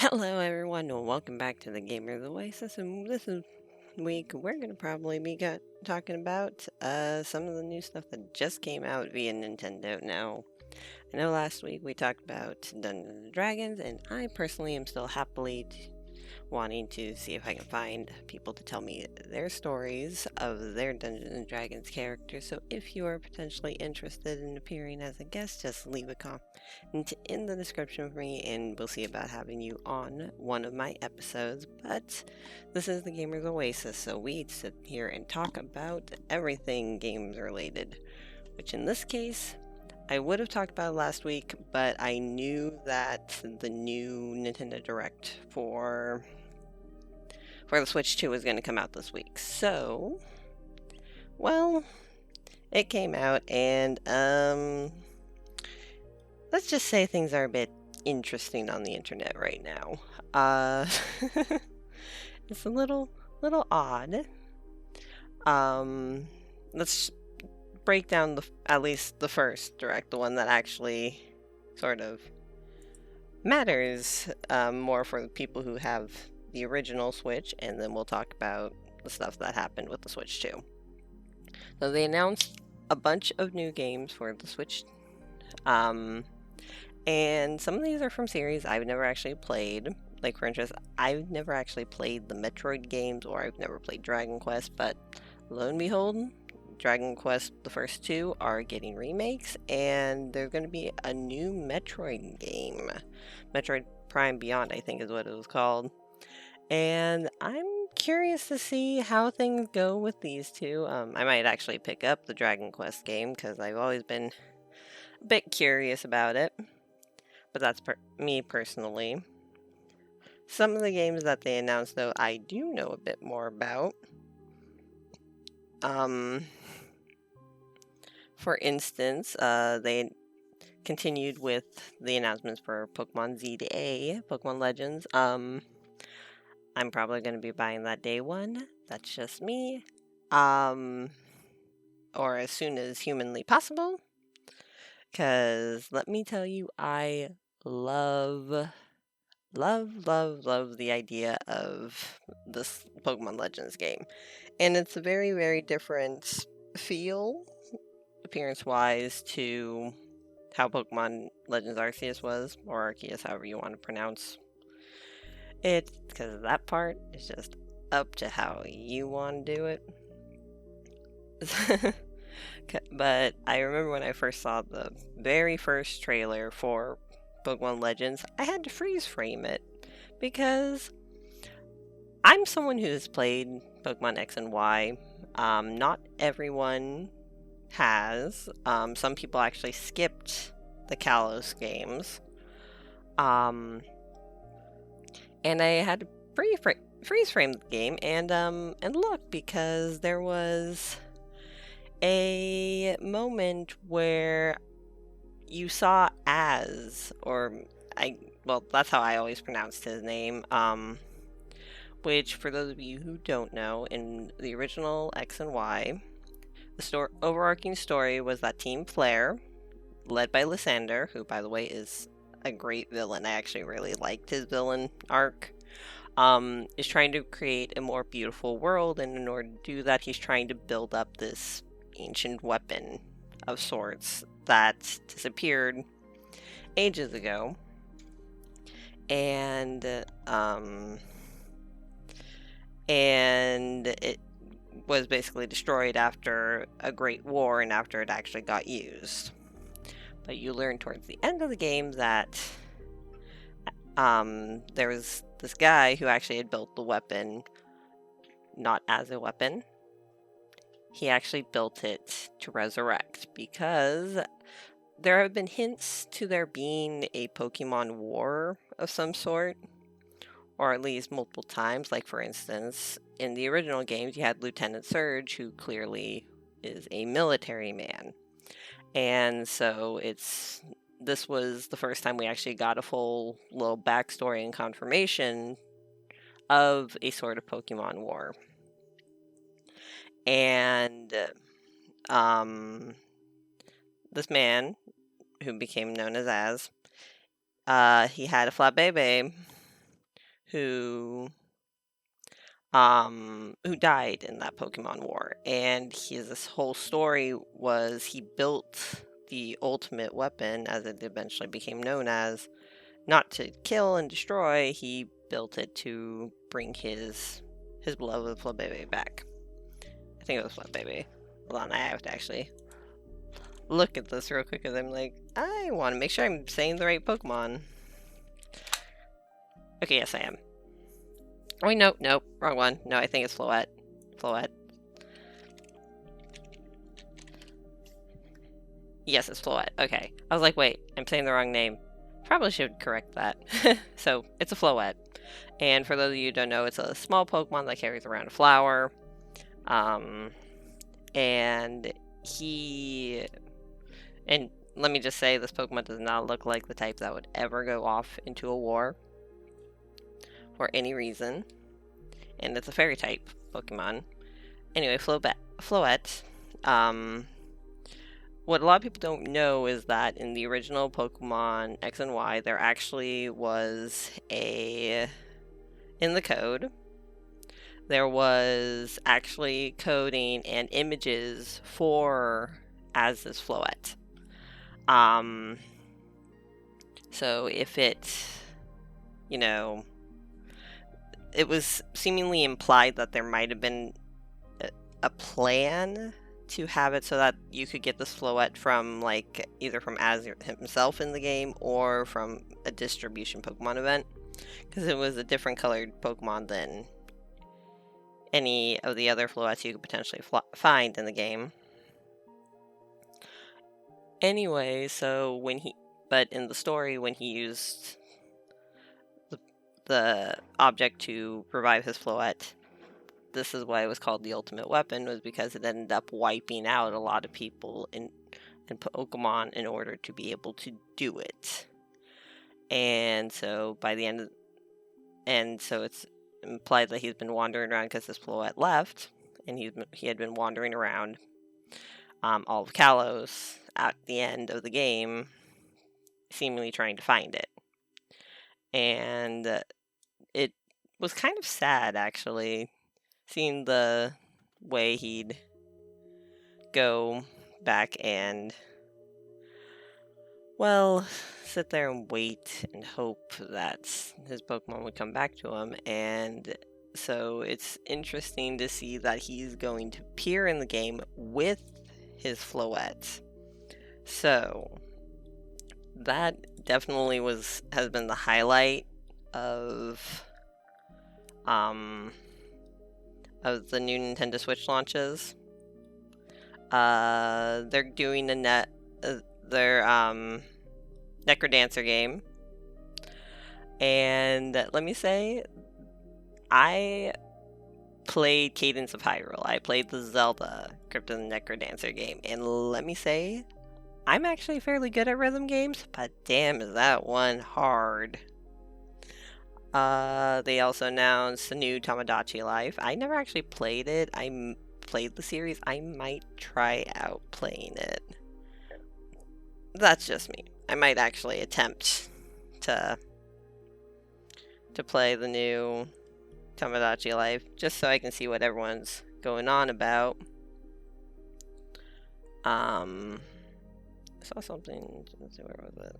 Hello, everyone, and welcome back to the Gamer's Oasis. And this week, we're going to probably be talking about some of the new stuff that just came out via Nintendo. Now, I know last week we talked about Dungeons and Dragons, and I personally am still happily wanting to see if I can find people to tell me their stories of their Dungeons and Dragons characters. So if you are potentially interested in appearing as a guest, just leave a comment in the description for me and we'll see about having you on one of my episodes. But this is the Gamers Oasis, so we sit here and talk about everything games related, which in this case I would have talked about it last week, but I knew that the new Nintendo Direct for the Switch 2 was going to come out this week. So, well, it came out, and let's just say things are a bit interesting on the internet right now. Uh, it's a little odd. Um, let's break down at least the first direct, the one that actually sort of matters more for the people who have the original Switch, and then we'll talk about the stuff that happened with the Switch 2. So they announced a bunch of new games for the Switch, and some of these are from series I've never actually played. Like, for instance, I've never actually played the Metroid games, or I've never played Dragon Quest, but lo and behold, Dragon Quest, the first two, are getting remakes, and there's going to be a new Metroid game. Metroid Prime Beyond, I think is what it was called. And I'm curious to see how things go with these two. I might actually pick up the Dragon Quest game because I've always been a bit curious about it. But that's me personally. Some of the games that they announced, though, I do know a bit more about. For instance, they continued with the announcements for Pokemon ZA, Pokemon Legends. I'm probably going to be buying that day one. That's just me. Or as soon as humanly possible. Because let me tell you, I love the idea of this Pokemon Legends game. And it's a very, very different feel, appearance wise, to how Pokemon Legends Arceus was, or Arceus, however you want to pronounce it, because that part is just up to how you want to do it. But I remember when I first saw the very first trailer for Pokemon Legends, I had to freeze frame it because I'm someone who has played Pokemon X and Y. Not everyone has. Some people actually skipped the Kalos games. And I had to freeze frame the game and look, because there was a moment where you saw that's how I always pronounced his name, which, for those of you who don't know, in the original X and Y, the overarching story was that Team Flare, led by Lysander, who, by the way, is a great villain. I actually really liked his villain arc. Is trying to create a more beautiful world, and in order to do that, he's trying to build up this ancient weapon of sorts that disappeared ages ago. And it was basically destroyed after a great war and after it actually got used. But you learn towards the end of the game that there was this guy who actually had built the weapon not as a weapon. He actually built it to resurrect, because there have been hints to there being a Pokemon War of some sort, or at least multiple times. Like, for instance, in the original games, you had Lieutenant Surge, who clearly is a military man. And so this was the first time we actually got a full little backstory and confirmation of a sort of Pokemon War. And this man, who became known as he had a Flabébé, who died in that Pokemon War, and his whole story was he built the ultimate weapon, as it eventually became known as, not to kill and destroy. He built it to bring his beloved Flabebe back. I think it was Flabebe. Hold on, I have to actually look at this real quick because I'm like, I want to make sure I'm saying the right Pokemon. Okay, yes, I am. Oh, wait, nope, wrong one. No, I think it's Floette. Yes, it's Floette. Okay. I was like, wait, I'm saying the wrong name. Probably should correct that. So, it's a Floette. And for those of you who don't know, it's a small Pokemon that carries around a flower. And let me just say, this Pokemon does not look like the type that would ever go off into a war for any reason. And it's a fairy type Pokemon. Anyway, Floette. What a lot of people don't know is that in the original Pokemon X and Y, there actually was in the code, there was actually coding and images for as this Floette. So if it was seemingly implied that there might have been a plan to have it so that you could get this Floette from, like, either from Az himself in the game or from a distribution Pokemon event, because it was a different colored Pokemon than any of the other Floettes you could potentially find in the game. Anyway, so but in the story, when he used the object to revive his Floette, this is why it was called the ultimate weapon, was because it ended up wiping out a lot of people in Pokemon in order to be able to do it. And so by the end so it's implied that he's been wandering around because his Floette left, and he had been wandering around all of Kalos at the end of the game, seemingly trying to find it. And it was kind of sad, actually, seeing the way he'd go back and, well, sit there and wait and hope that his Pokemon would come back to him. And so it's interesting to see that he's going to appear in the game with his Floette. So that definitely has been the highlight of the new Nintendo Switch launches. They're doing their Necrodancer game, and let me say, I played Cadence of Hyrule. I played the Zelda Crypt of the Necrodancer game, and let me say, I'm actually fairly good at rhythm games, but damn is that one hard. They also announced the new Tamagotchi Life. I never actually played it. I played the series. I might try out playing it. That's just me. I might actually attempt to play the new Tamagotchi Life, just so I can see what everyone's going on about. I saw something. Let's see, where was it?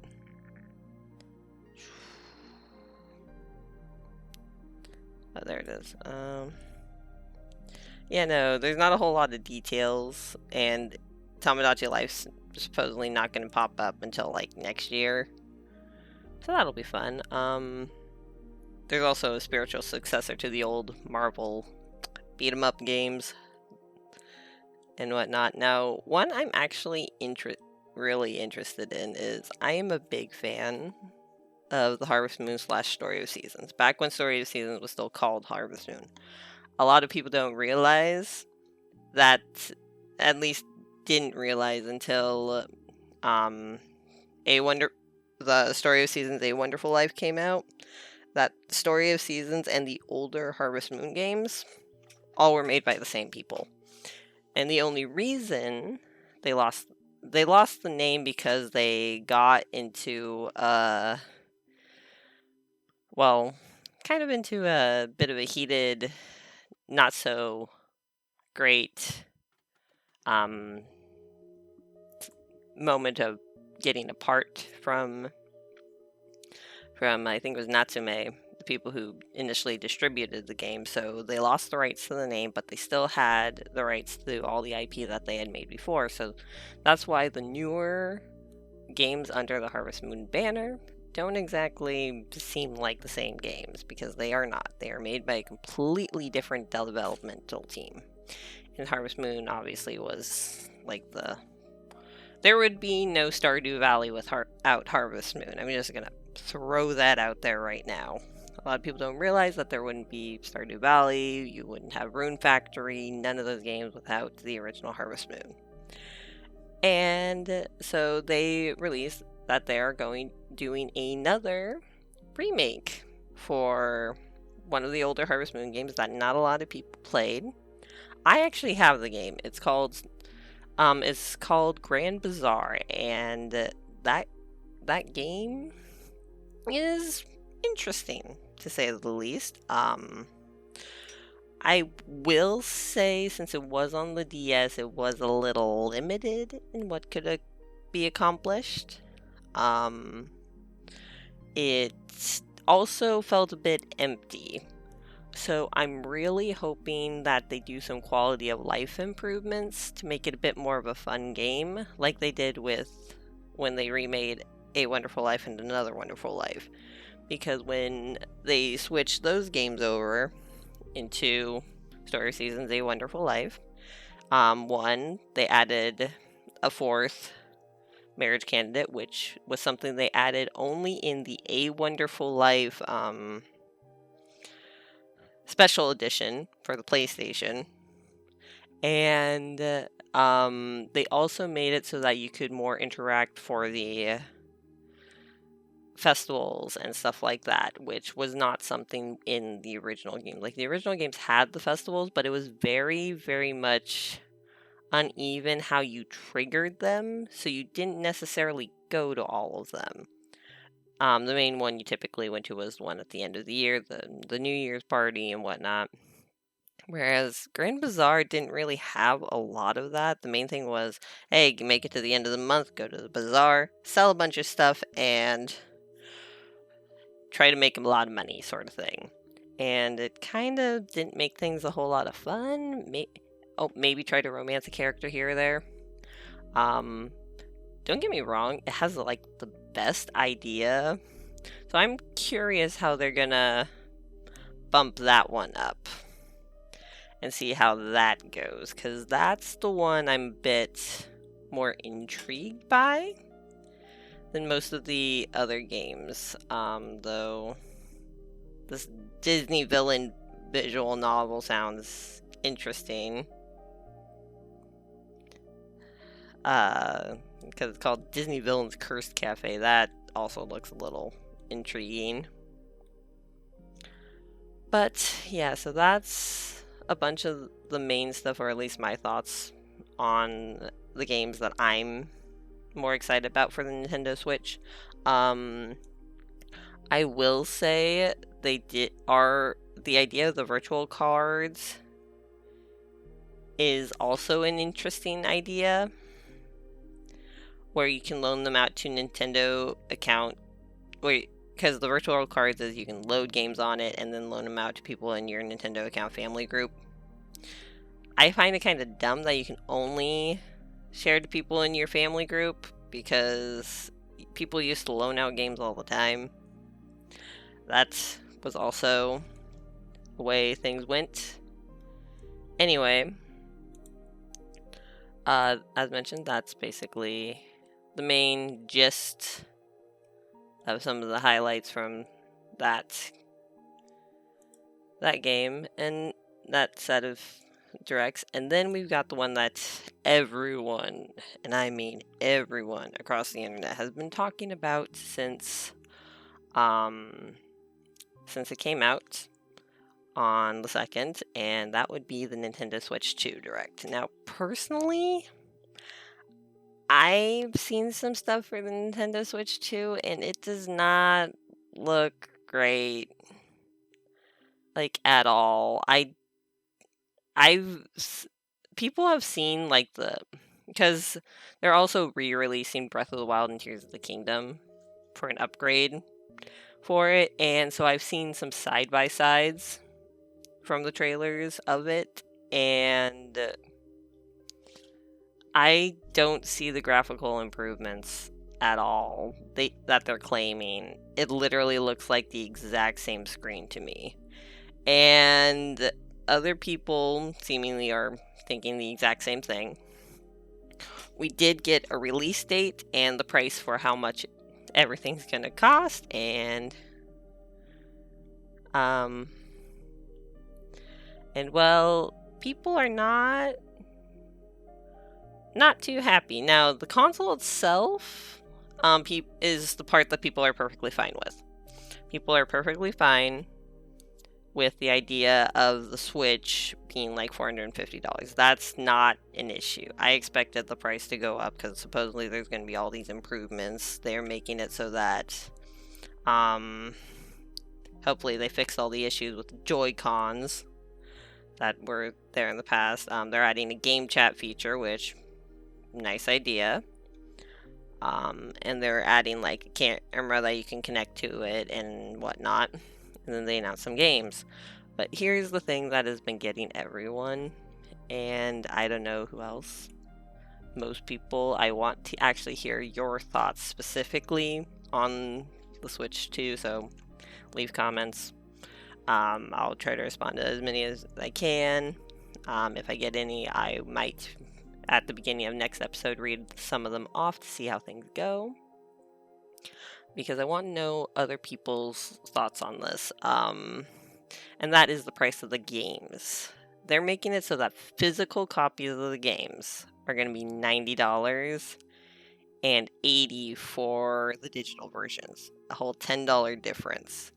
Oh, there it is. Yeah, no, there's not a whole lot of details, and Tamagotchi Life's supposedly not going to pop up until, like, next year. So that'll be fun. There's also a spiritual successor to the old Marvel beat-em-up games and whatnot. Now, one I'm actually really interested in is, I am a big fan of the Harvest Moon / Story of Seasons. Back when Story of Seasons was still called Harvest Moon. A lot of people don't realize that, at least didn't realize until the Story of Seasons A Wonderful Life came out, that Story of Seasons and the older Harvest Moon games all were made by the same people. And the only reason they lost the name because they got into kind kind of into a bit of a heated, not so great um, moment of getting apart from I think it was Natsume, the people who initially distributed the game. So they lost the rights to the name, but they still had the rights to all the IP that they had made before. So that's why the newer games under the Harvest Moon banner don't exactly seem like the same games, because they are not. They are made by a completely different developmental team. And Harvest Moon obviously was like there would be no Stardew Valley without Harvest Moon. I'm just gonna throw that out there right now. A lot of people don't realize that there wouldn't be Stardew Valley, you wouldn't have Rune Factory, none of those games without the original Harvest Moon. And so they released that they are doing another remake for one of the older Harvest Moon games that not a lot of people played. I actually have the game. It's called Grand Bazaar, and that game is interesting, to say the least. I will say, since it was on the DS, it was a little limited in what could be accomplished. It also felt a bit empty. So I'm really hoping that they do some quality of life improvements to make it a bit more of a fun game, like they did with when they remade A Wonderful Life and Another Wonderful Life. Because when they switched those games over into Story Seasons A Wonderful Life, one, they added a fourth marriage candidate, which was something they added only in the A Wonderful Life special edition for the PlayStation. And they also made it so that you could more interact for the festivals and stuff like that, which was not something in the original game. Like, the original games had the festivals, but it was very, very much uneven how you triggered them, so you didn't necessarily go to all of them. The main one you typically went to was one at the end of the year, the New Year's party and whatnot. Whereas Grand Bazaar didn't really have a lot of that. The main thing was, hey, make it to the end of the month, go to the bazaar, sell a bunch of stuff, and try to make a lot of money, sort of thing. And it kind of didn't make things a whole lot of fun. Maybe try to romance a character here or there. Don't get me wrong, it has like the best idea. So I'm curious how they're gonna bump that one up and see how that goes, because that's the one I'm a bit more intrigued by than most of the other games. Though this Disney villain visual novel sounds interesting. Because it's called Disney Villains Cursed Cafe. That also looks a little intriguing. But yeah, so that's a bunch of the main stuff, or at least my thoughts on the games that I'm more excited about for the Nintendo Switch. I will say the idea of the virtual cards is also an interesting idea, where you can loan them out to Nintendo account. Because the virtual cards is you can load games on it and then loan them out to people in your Nintendo account family group. I find it kind of dumb that you can only share to people in your family group, because people used to loan out games all the time. That was also the way things went. Anyway, as mentioned, that's basically the main gist of some of the highlights from that game and that set of directs. And then we've got the one that everyone, and I mean everyone across the internet, has been talking about since it came out on the 2nd, and that would be the Nintendo Switch 2 Direct. Now, personally, I've seen some stuff for the Nintendo Switch 2, and it does not look great. like at all. I've people have seen like because they're also re-releasing Breath of the Wild and Tears of the Kingdom for an upgrade for it, and so I've seen some side by sides from the trailers of it, and I don't see the graphical improvements at all that they're claiming. It literally looks like the exact same screen to me. And other people seemingly are thinking the exact same thing. We did get a release date and the price for how much everything's going to cost, and um well, people are not too happy. Now, the console itself is the part that people are perfectly fine with. People are perfectly fine with the idea of the Switch being like $450. That's not an issue. I expected the price to go up because supposedly there's going to be all these improvements. They're making it so that hopefully they fixed all the issues with the Joy-Cons that were there in the past. They're adding a game chat feature, which nice idea. And they're adding like a camera that you can connect to it and whatnot. And then they announced some games. But here's the thing that has been getting everyone, and I don't know who else. Most people, I want to actually hear your thoughts specifically on the Switch 2, so leave comments. I'll try to respond to as many as I can. If I get any, I might, at the beginning of next episode, read some of them off to see how things go. Because I want to know other people's thoughts on this. And that is the price of the games. They're making it so that physical copies of the games are going to be $90 and $80 for the digital versions. A whole $10 difference.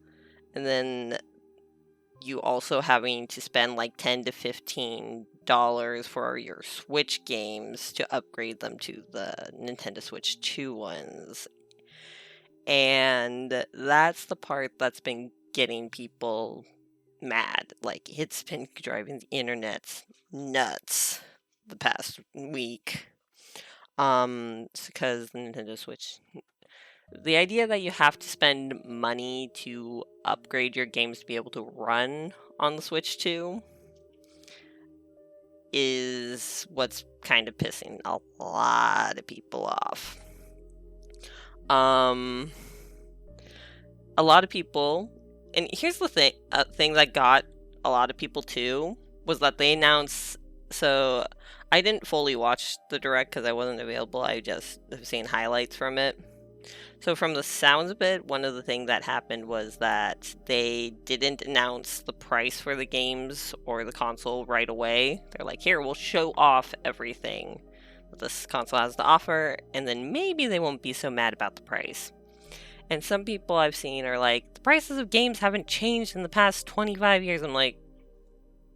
And then you also having to spend like $10 to $15 for your Switch games to upgrade them to the Nintendo Switch 2 ones. And that's the part that's been getting people mad. Like, it's been driving the internet nuts the past week. Because the Nintendo Switch, the idea that you have to spend money to upgrade your games to be able to run on the Switch 2 is what's kind of pissing a lot of people off. A lot of people, and here's the thing that got a lot of people too, was that they announced, so I didn't fully watch the direct because I wasn't available, I just have seen highlights from it. So from the sounds of it, one of the things that happened was that they didn't announce the price for the games or the console right away. They're like, here, we'll show off everything that this console has to offer, and then maybe they won't be so mad about the price. And some people I've seen are like, the prices of games haven't changed in the past 25 years. I'm like,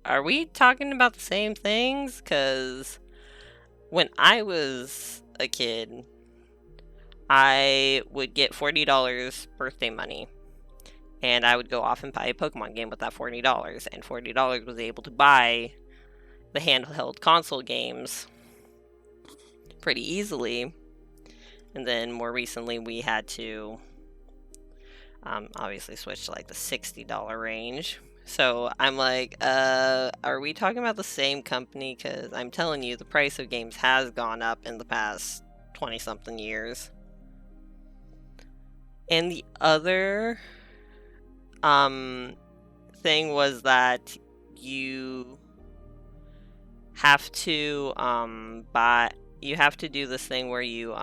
are we talking about the same things? Because when I was a kid, I would get $40 birthday money, and I would go off and buy a Pokemon game with that $40, and $40 was able to buy the handheld console games pretty easily. And then more recently, we had to obviously switch to like the $60 range. So I'm like, are we talking about the same company? Because I'm telling you, the price of games has gone up in the past 20-something years. And the other thing was that you have to you have to do this thing where you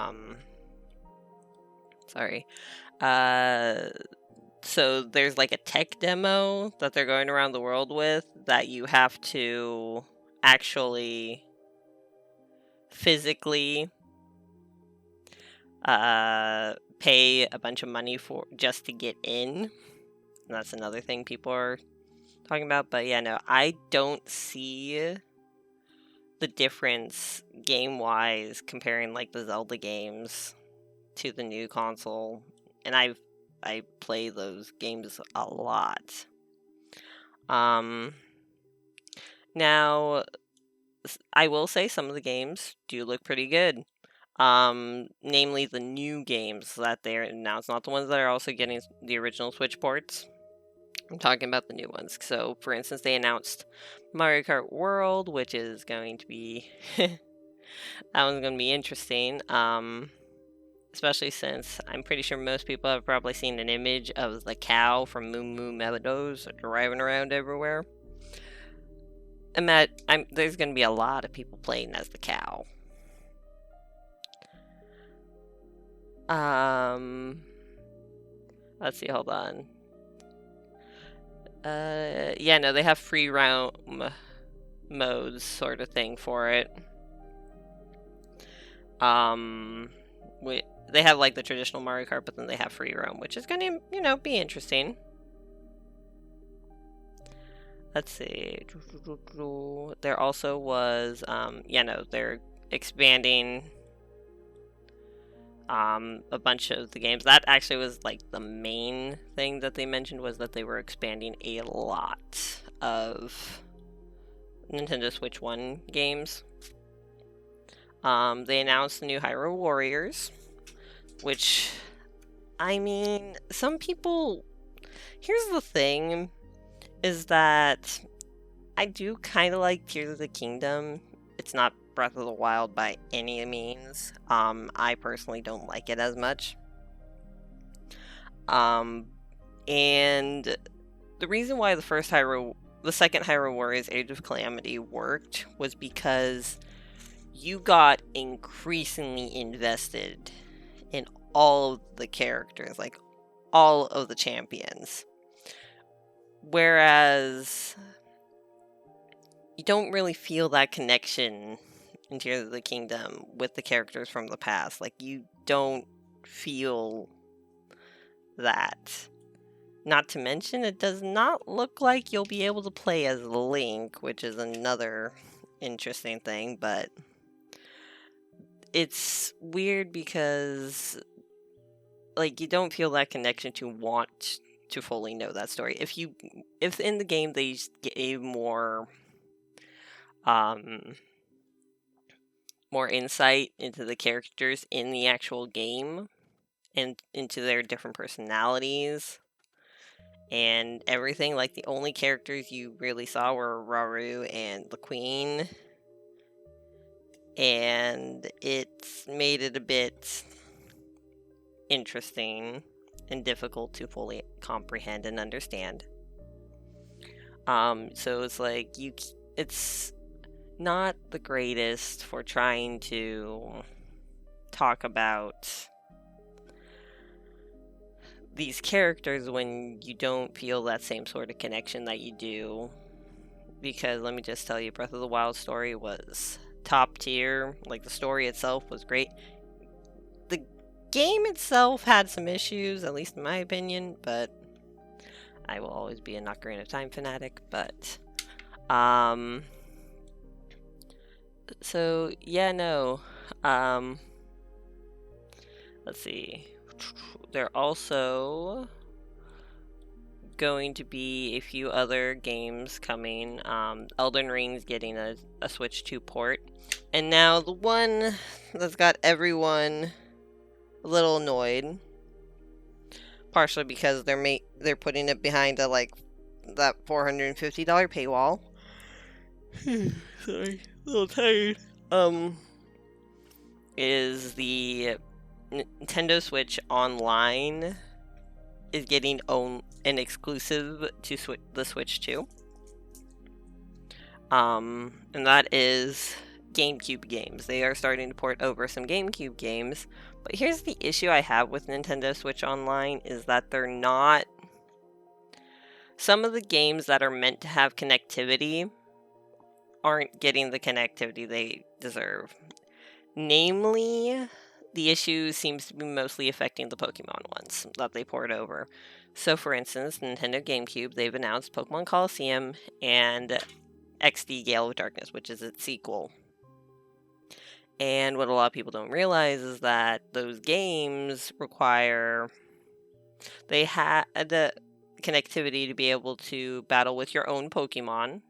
so there's like a tech demo that they're going around the world with that you have to actually physically pay a bunch of money for just to get in. And that's another thing people are talking about. But yeah, no, I don't see the difference game-wise comparing like the Zelda games to the new console. And I play those games a lot. Now, I will say some of the games do look pretty good. Namely the new games that they're announced, not the ones that are also getting the original Switch ports. I'm talking about the new ones. So, for instance, they announced Mario Kart World, which is going to be that one's going to be interesting. Especially since I'm pretty sure most people have probably seen an image of the cow from Moo Moo Meadows driving around everywhere. There's going to be a lot of people playing as the cow. Let's see, hold on. Yeah, no, they have free roam modes sort of thing for it. They have like the traditional Mario Kart, but then they have free roam, which is gonna, be interesting. Let's see. There also was, they're expanding a bunch of the games. That actually was like the main thing that they mentioned, was that they were expanding a lot of Nintendo Switch 1 games. They announced the new Hyrule Warriors, which, I mean, some people... Here's the thing, is that I do kind of like Tears of the Kingdom. It's not Breath of the Wild by any means. I personally don't like it as much. And the reason why the second Hyrule Warriors Age of Calamity worked was because you got increasingly invested in all of the characters, like all of the champions. Whereas you don't really feel that connection in Tears of the Kingdom with the characters from the past. Like, you don't feel that. Not to mention, it does not look like you'll be able to play as Link, which is another interesting thing, but it's weird because, like, you don't feel that connection to want to fully know that story. If in the game they gave more insight into the characters in the actual game and into their different personalities and everything, like the only characters you really saw were Rauru and the Queen, and it's made it a bit interesting and difficult to fully comprehend and understand. So it's like it's not the greatest for trying to talk about these characters when you don't feel that same sort of connection that you do. Because let me just tell you, Breath of the Wild story was top tier. Like, the story itself was great. The game itself had some issues, at least in my opinion, but I will always be a Ocarina of Time fanatic. But so yeah, no. Let's see. They're also going to be a few other games coming. Elden Ring's getting a Switch 2 port. And now the one that's got everyone a little annoyed, partially because they're putting it behind that $450 paywall. Sorry, a little tired. Is the Nintendo Switch Online is getting an exclusive to the Switch 2. And that is GameCube games. They are starting to port over some GameCube games. But here's the issue I have with Nintendo Switch Online, is that they're not... Some of the games that are meant to have connectivity aren't getting the connectivity they deserve. Namely, the issue seems to be mostly affecting the Pokemon ones that they port over. So, for instance, Nintendo GameCube, they've announced Pokemon Colosseum and XD Gale of Darkness, which is its sequel. And what a lot of people don't realize is that those games require... the connectivity to be able to battle with your own Pokemon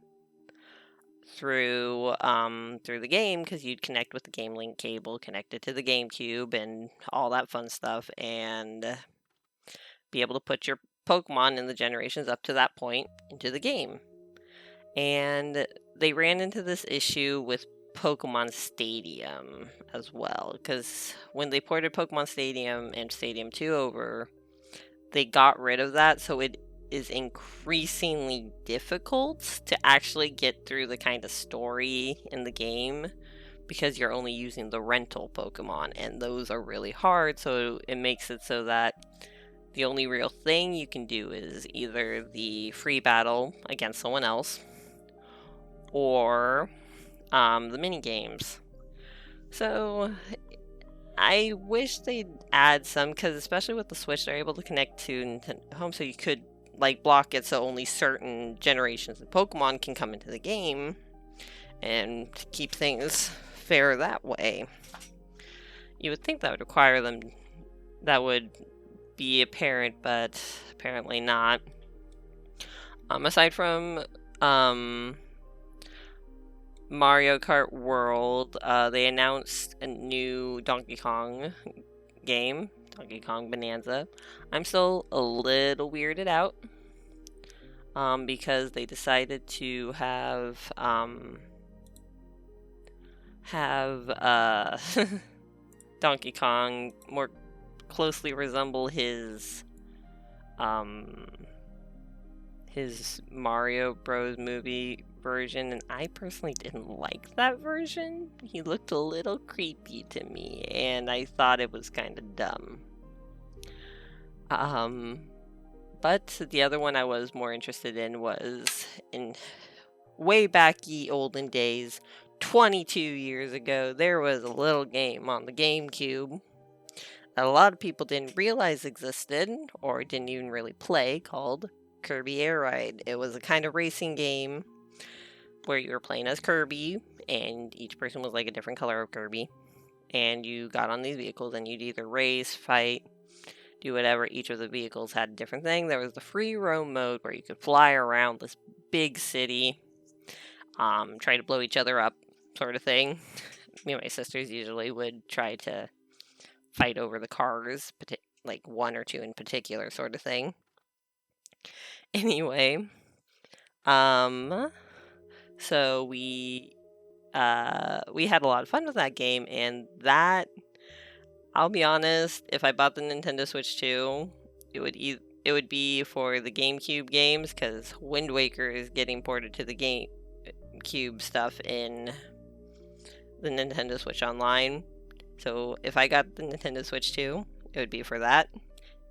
through the game, because you'd connect with the Game Link cable connected to the GameCube and all that fun stuff, and be able to put your Pokemon in the generations up to that point into the game. And they ran into this issue with Pokemon Stadium as well, because when they ported Pokemon Stadium and Stadium 2 over, they got rid of that, so it is increasingly difficult to actually get through the kind of story in the game, because you're only using the rental Pokemon, and those are really hard, so it makes it so that the only real thing you can do is either the free battle against someone else, or the mini games. So I wish they'd add some, because especially with the Switch, they're able to connect to Nintendo Home, so you could block it so only certain generations of Pokemon can come into the game, and keep things fair that way. You would think that would require them, that would be apparent, but apparently not. Aside from Mario Kart World, they announced a new Donkey Kong game, Donkey Kong Bonanza. I'm still a little weirded out, because they decided to have Donkey Kong more closely resemble his Mario Bros. Movie version, and I personally didn't like that version. He looked a little creepy to me, and I thought it was kind of dumb. But the other one I was more interested in was in way back ye olden days, 22 years ago, there was a little game on the GameCube that a lot of people didn't realize existed, or didn't even really play, called Kirby Air Ride. It was a kind of racing game where you were playing as Kirby, and each person was like a different color of Kirby, and you got on these vehicles, and you'd either race, fight, do whatever. Each of the vehicles had a different thing. There was the free roam mode where you could fly around this big city, try to blow each other up, sort of thing. Me and my sisters usually would try to fight over the cars, like one or two in particular, sort of thing. Anyway, so we had a lot of fun with that game, and that, I'll be honest, if I bought the Nintendo Switch 2, it would be for the GameCube games, because Wind Waker is getting ported to the GameCube stuff in the Nintendo Switch Online. So if I got the Nintendo Switch 2, it would be for that,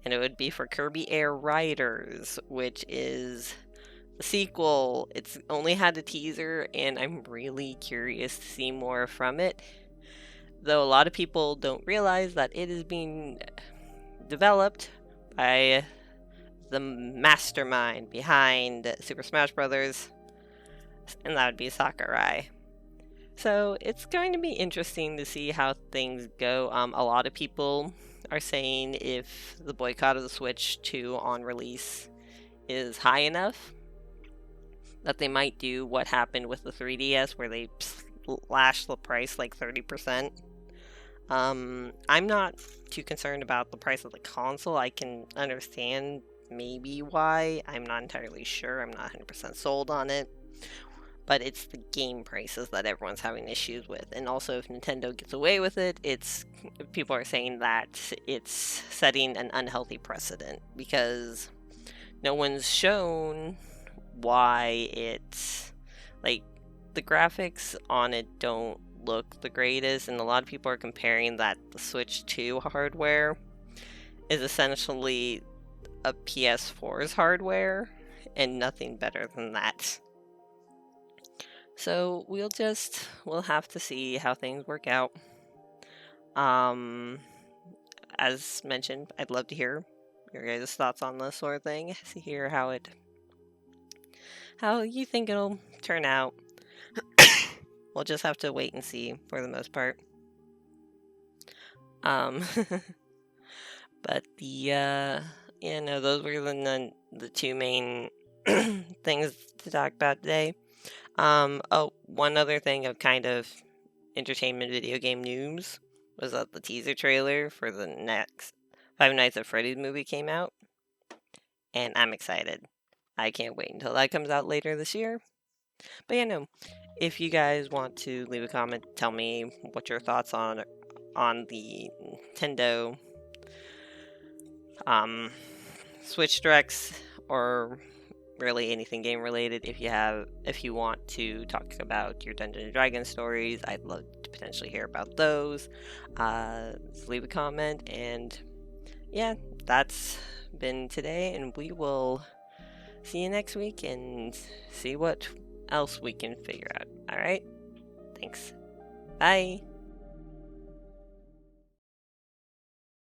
and it would be for Kirby Air Riders, which is the sequel. It's only had a teaser, and I'm really curious to see more from it. Though a lot of people don't realize that it is being developed by the mastermind behind Super Smash Bros., and that would be Sakurai. So it's going to be interesting to see how things go. A lot of people are saying if the boycott of the Switch 2 on release is high enough, that they might do what happened with the 3DS, where they slashed the price like 30%. I'm not too concerned about the price of the console. I can understand maybe why. I'm not entirely sure. I'm not 100% sold on it. But it's the game prices that everyone's having issues with. And also, if Nintendo gets away with it, people are saying that it's setting an unhealthy precedent, because no one's shown why it's, like, the graphics on it don't look the greatest, and a lot of people are comparing that the Switch 2 hardware is essentially a PS4's hardware, and nothing better than that. So we'll have to see how things work out. As mentioned, I'd love to hear your guys' thoughts on this sort of thing, to hear how you think it'll turn out. We'll just have to wait and see for the most part. But those were the the two main things to talk about today. Oh, one other thing of kind of entertainment video game news was that the teaser trailer for the next Five Nights at Freddy's movie came out, and I'm excited. I can't wait until that comes out later this year. But yeah, no. If you guys want to leave a comment, tell me what your thoughts on the Nintendo Switch Directs, or really anything game related. If you want to talk about your Dungeons and Dragons stories, I'd love to potentially hear about those. Just leave a comment, and yeah, that's been today, and we will see you next week and see what else we can figure out. All right, thanks. Bye.